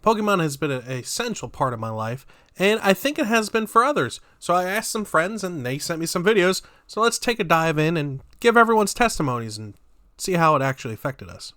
Pokemon has been an essential part of my life, and I think it has been for others. So I asked some friends, and they sent me some videos. So let's take a dive in and give everyone's testimonies and see how it actually affected us.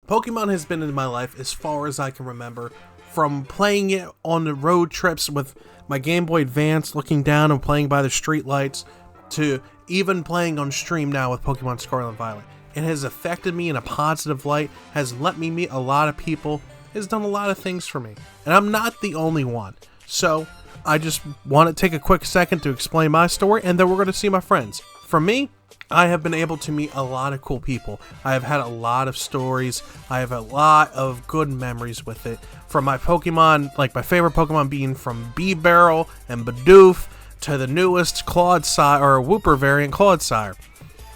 Pokemon has been in my life as far as I can remember, from playing it on the road trips with my Game Boy Advance, looking down and playing by the streetlights, to even playing on stream now with Pokemon Scarlet and Violet. It has affected me in a positive light, has let me meet a lot of people, has done a lot of things for me. And I'm not the only one. So I just want to take a quick second to explain my story, and then we're going to see my friends. For me, I have been able to meet a lot of cool people. I have had a lot of stories. I have a lot of good memories with it. From my Pokemon, like my favorite Pokemon being from Beedbarrel and Bidoof, to the newest Claudsire, or Wooper variant Claudsire.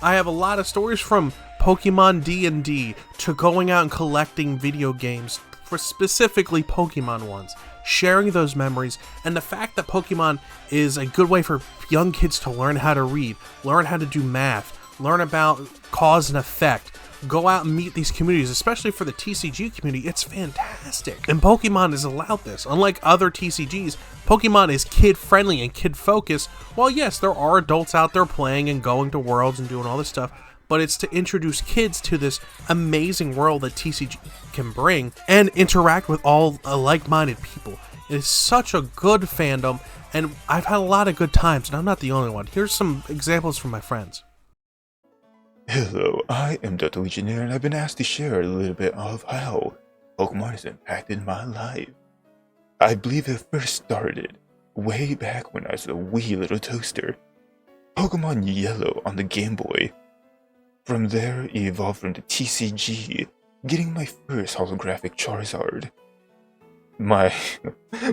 I have a lot of stories from Pokemon D&D to going out and collecting video games, for specifically Pokemon ones. Sharing those memories, and the fact that Pokemon is a good way for young kids to learn how to read, learn how to do math, learn about cause and effect, go out and meet these communities, especially for the TCG community. It's fantastic. And Pokemon has allowed this. Unlike other TCGs, Pokemon is kid-friendly and kid-focused. While yes, there are adults out there playing and going to worlds and doing all this stuff, but it's to introduce kids to this amazing world that TCG can bring and interact with all like-minded people. It is such a good fandom, and I've had a lot of good times, and I'm not the only one. Here's some examples from my friends. Hello, I am DeltaLegionAir, and I've been asked to share a little bit of how Pokemon has impacted my life. I believe it first started way back when I was a wee little toaster. Pokemon Yellow on the Game Boy. From there, it evolved from the TCG, getting my first holographic Charizard.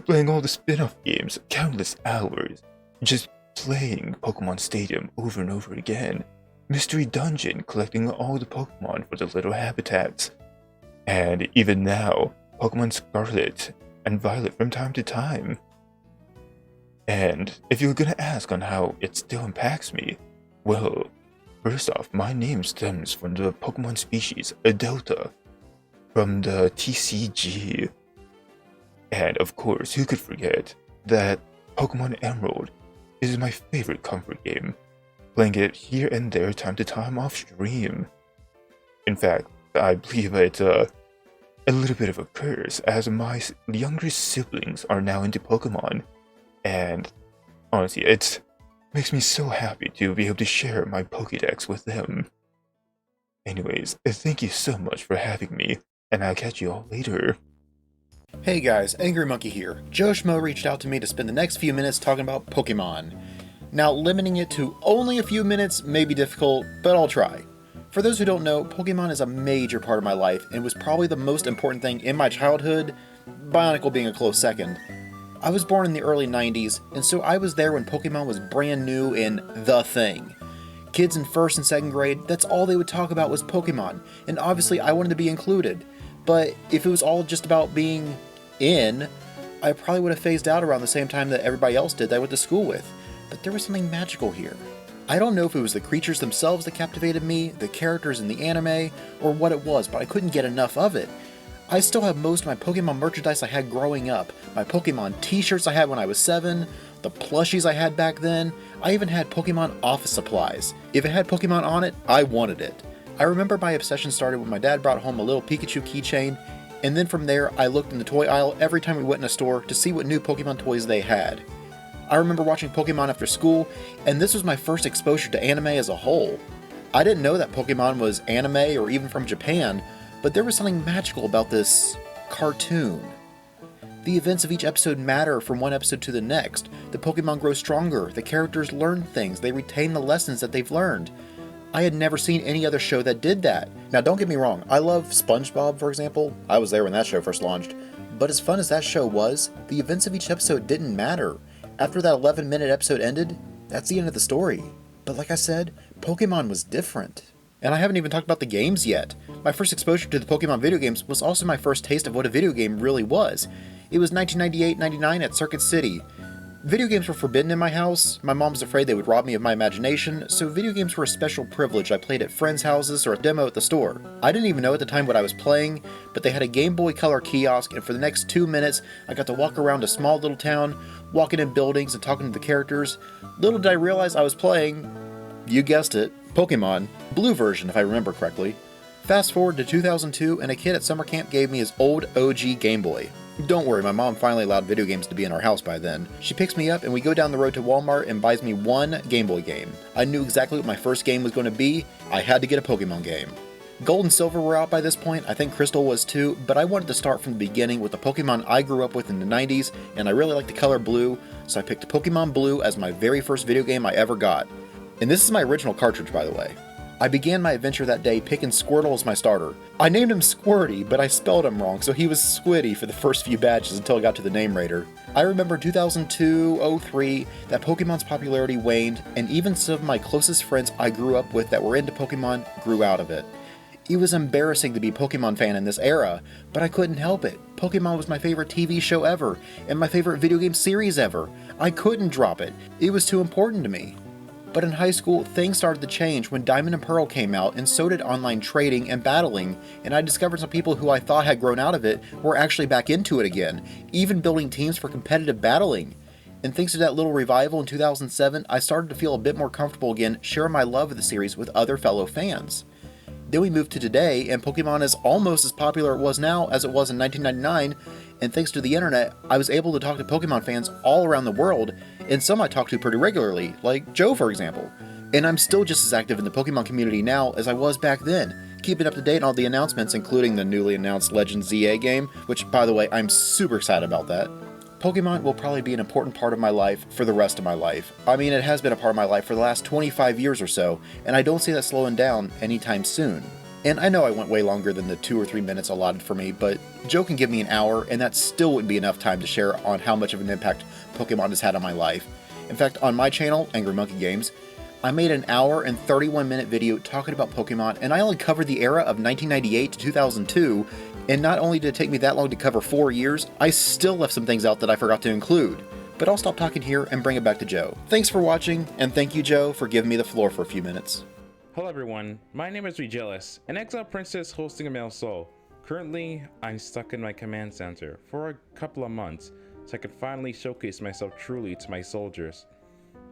Playing all the spin-off games, countless hours, just playing Pokemon Stadium over and over again. Mystery Dungeon, collecting all the Pokemon for the little habitats. And even now, Pokemon Scarlet and Violet from time to time. And if you're gonna ask on how it still impacts me, well, first off, my name stems from the Pokemon species, a Delta, from the TCG. And of course, who could forget that Pokemon Emerald is my favorite comfort game, playing it here and there time to time off stream. In fact, I believe it's a little bit of a curse, as my younger siblings are now into Pokemon, and honestly, it makes me so happy to be able to share my Pokédex with them. Anyways, thank you so much for having me, and I'll catch you all later. Hey guys, Angry Monkey here. Schmmo reached out to me to spend the next few minutes talking about Pokemon. Now, limiting it to only a few minutes may be difficult, but I'll try. For those who don't know, Pokemon is a major part of my life and was probably the most important thing in my childhood, Bionicle being a close second. I was born in the early 90s, and so I was there when Pokemon was brand new and the thing. Kids in 1st and 2nd grade, that's all they would talk about was Pokemon, and obviously I wanted to be included. But if it was all just about being in, I probably would have phased out around the same time that everybody else did that I went to school with. But there was something magical here. I don't know if it was the creatures themselves that captivated me, the characters in the anime, or what it was, but I couldn't get enough of it. I still have most of my Pokemon merchandise I had growing up, my Pokemon t-shirts I had when I was 7, the plushies I had back then. I even had Pokemon office supplies. If it had Pokemon on it, I wanted it. I remember my obsession started when my dad brought home a little Pikachu keychain, and then from there I looked in the toy aisle every time we went in a store to see what new Pokemon toys they had. I remember watching Pokemon after school, and this was my first exposure to anime as a whole. I didn't know that Pokemon was anime or even from Japan, but there was something magical about this cartoon. The events of each episode matter from one episode to the next. The Pokemon grow stronger, the characters learn things, they retain the lessons that they've learned. I had never seen any other show that did that. Now don't get me wrong, I love SpongeBob, for example. I was there when that show first launched. But as fun as that show was, the events of each episode didn't matter. After that 11-minute episode ended, that's the end of the story. But like I said, Pokemon was different. And I haven't even talked about the games yet. My first exposure to the Pokemon video games was also my first taste of what a video game really was. It was 1998-99 at Circuit City. Video games were forbidden in my house. My mom was afraid they would rob me of my imagination, so video games were a special privilege I played at friends' houses or a demo at the store. I didn't even know at the time what I was playing, but they had a Game Boy Color kiosk, and for the next 2 minutes, I got to walk around a small little town, walking in buildings and talking to the characters. Little did I realize I was playing, you guessed it, Pokemon. Blue version, if I remember correctly. Fast forward to 2002, and a kid at summer camp gave me his old OG Game Boy. Don't worry, my mom finally allowed video games to be in our house by then. She picks me up and we go down the road to Walmart and buys me one Game Boy game. I knew exactly what my first game was going to be. I had to get a Pokemon game. Gold and Silver were out by this point, I think Crystal was too, but I wanted to start from the beginning with the Pokemon I grew up with in the 90s, and I really liked the color blue, so I picked Pokemon Blue as my very first video game I ever got. And this is my original cartridge, by the way. I began my adventure that day picking Squirtle as my starter. I named him Squirty, but I spelled him wrong, so he was Squiddy for the first few badges until I got to the name raider. I remember 2002-03 that Pokemon's popularity waned, and even some of my closest friends I grew up with that were into Pokemon grew out of it. It was embarrassing to be a Pokemon fan in this era, but I couldn't help it. Pokemon was my favorite TV show ever, and my favorite video game series ever. I couldn't drop it. It was too important to me. But in high school, things started to change when Diamond and Pearl came out, and so did online trading and battling, and I discovered some people who I thought had grown out of it were actually back into it again, even building teams for competitive battling. And thanks to that little revival in 2007, I started to feel a bit more comfortable again sharing my love of the series with other fellow fans. Then we moved to today, and Pokemon is almost as popular it was now as it was in 1999, and thanks to the internet, I was able to talk to Pokemon fans all around the world, and some I talk to pretty regularly, like Joe for example. And I'm still just as active in the Pokemon community now as I was back then, keeping up to date on all the announcements, including the newly announced Legend ZA game, which by the way, I'm super excited about that. Pokemon will probably be an important part of my life for the rest of my life. I mean, it has been a part of my life for the last 25 years or so, and I don't see that slowing down anytime soon. And I know I went way longer than the 2 or 3 minutes allotted for me, but Joe can give me an hour, and that still wouldn't be enough time to share on how much of an impact Pokemon has had on my life. In fact, on my channel, Angry Monkey Games, I made an hour and 31-minute video talking about Pokemon, and I only covered the era of 1998 to 2002, and not only did it take me that long to cover 4 years, I still left some things out that I forgot to include. But I'll stop talking here and bring it back to Joe. Thanks for watching, and thank you, Joe, for giving me the floor for a few minutes. Hello everyone, my name is Regilis, an exiled princess hosting a male soul. Currently, I'm stuck in my command center for a couple of months, so I can finally showcase myself truly to my soldiers.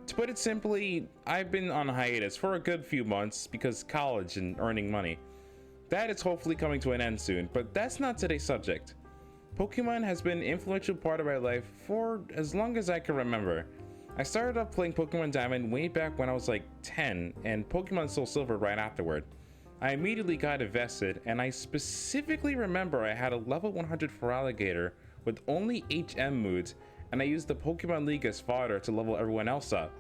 To put it simply, I've been on hiatus for a good few months because college and earning money. That is hopefully coming to an end soon, but that's not today's subject. Pokemon has been an influential part of my life for as long as I can remember. I started up playing Pokemon Diamond way back when I was like 10, and Pokemon Soul Silver right afterward. I immediately got invested, and I specifically remember I had a level 100 Feraligatr with only HM moods, and I used the Pokemon League as fodder to level everyone else up.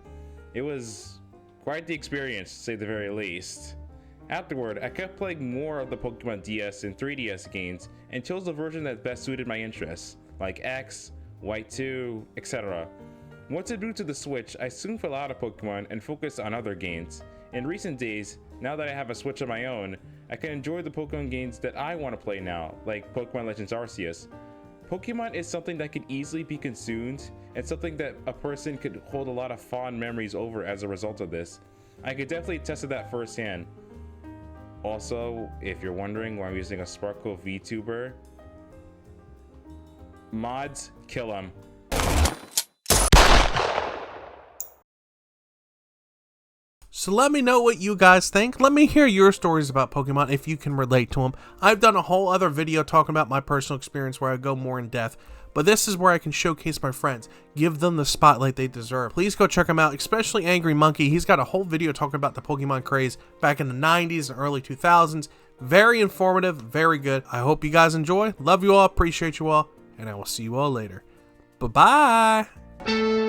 It was quite the experience, to say the very least. Afterward, I kept playing more of the Pokemon DS and 3DS games, and chose the version that best suited my interests, like X, White 2, etc. Once it moved to the Switch, I soon fell out of Pokemon and focused on other games. In recent days, now that I have a Switch of my own, I can enjoy the Pokemon games that I want to play now, like Pokemon Legends Arceus. Pokemon is something that can easily be consumed, and something that a person could hold a lot of fond memories over as a result of this. I could definitely attest to that firsthand. Also, if you're wondering why I'm using a Sparkle VTuber, mods, kill them. So let me know what you guys think. Let me hear your stories about Pokemon if you can relate to them. I've done a whole other video talking about my personal experience where I go more in depth, but this is where I can showcase my friends, give them the spotlight they deserve. Please go check them out, especially Angry Monkey. He's got a whole video talking about the Pokemon craze back in the 90s and early 2000s. Very informative, very good. I hope you guys enjoy. Love you all, appreciate you all, and I will see you all later. Bye-bye.